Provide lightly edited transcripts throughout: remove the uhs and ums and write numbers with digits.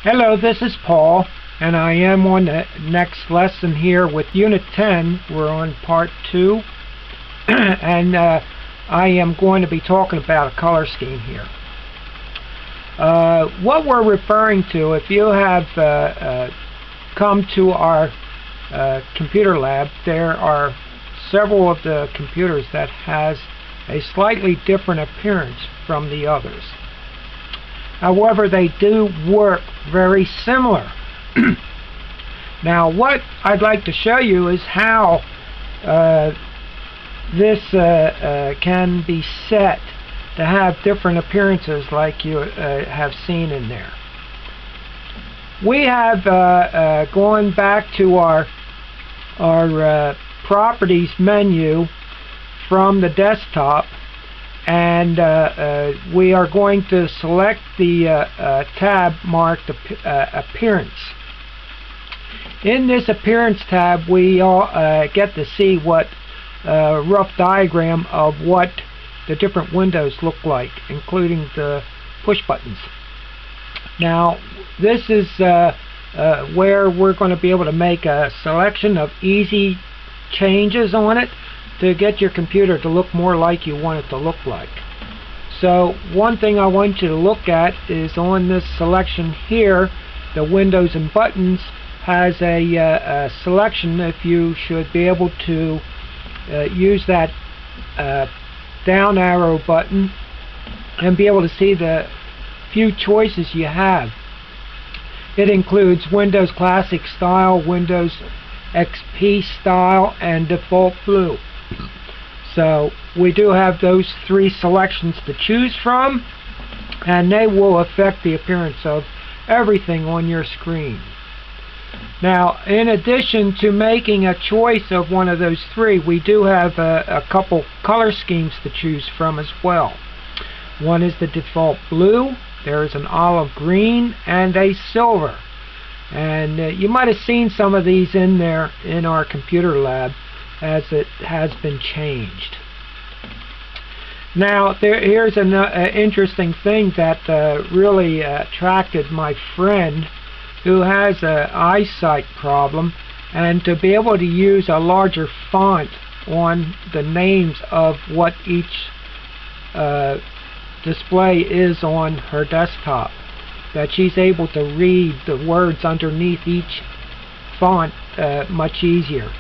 Hello, this is Paul, and I am on the next lesson here with Unit 10. We're on Part 2, and I am going to be talking about a color scheme here. What we're referring to, if you have come to our computer lab, there are several of the computers that has a slightly different appearance from the others. However, they do work very similar. Now, what I'd like to show you is how this can be set to have different appearances like you have seen in there. We have going back to our properties menu from the desktop, and we are going to select the tab marked Appearance. In this Appearance tab, we get to see what rough diagram of what the different windows look like, including the push buttons. Now, this is where we're going to be able to make a selection of easy changes on it to get your computer to look more like you want it to look like. So one thing I want you to look at is on this selection here, the windows and buttons has a selection. If you should be able to use that down arrow button and be able to see the few choices you have. It includes Windows Classic Style, Windows XP Style, and Default Blue. So we do have those three selections to choose from, and they will affect the appearance of everything on your screen. Now, in addition to making a choice of one of those three, we do have a couple color schemes to choose from as well. One is the default blue, there is an olive green, and a silver. And you might have seen some of these in there in our computer lab, as it has been changed. Now, here's an interesting thing that really attracted my friend who has an eyesight problem, and to be able to use a larger font on the names of what each display is on her desktop, that she's able to read the words underneath each font much easier.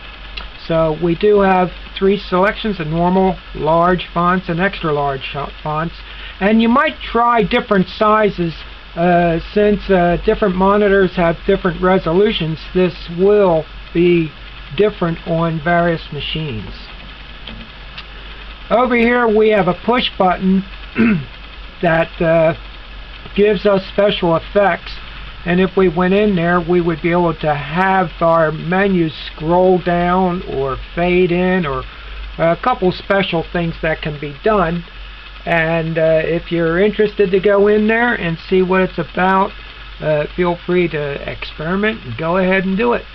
So we do have three selections: of normal, large fonts, and extra large fonts. And you might try different sizes since different monitors have different resolutions. This will be different on various machines. Over here we have a push button that gives us special effects. And if we went in there, we would be able to have our menus scroll down or fade in, or a couple special things that can be done. And if you're interested to go in there and see what it's about, feel free to experiment and go ahead and do it.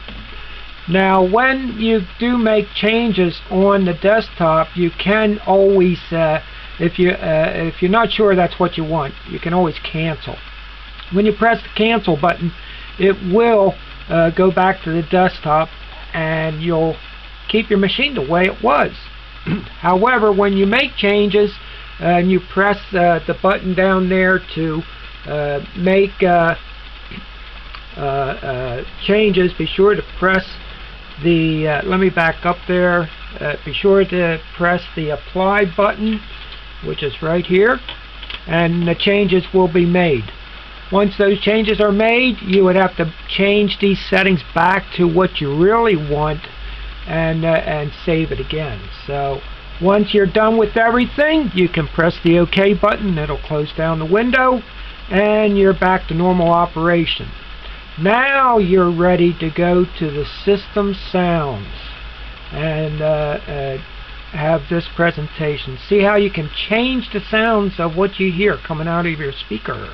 Now, when you do make changes on the desktop, you can always, if you're not sure that's what you want, you can always cancel. When you press the cancel button, it will go back to the desktop, and you'll keep your machine the way it was. However, when you make changes and you press the button down there to make changes, be sure to press the let me back up there, be sure to press the apply button, which is right here, and the changes will be made. Once those changes are made, you would have to change these settings back to what you really want, and save it again. So once you're done with everything, you can press the OK button. It'll close down the window, and you're back to normal operation. Now you're ready to go to the system sounds and have this presentation. See how you can change the sounds of what you hear coming out of your speaker.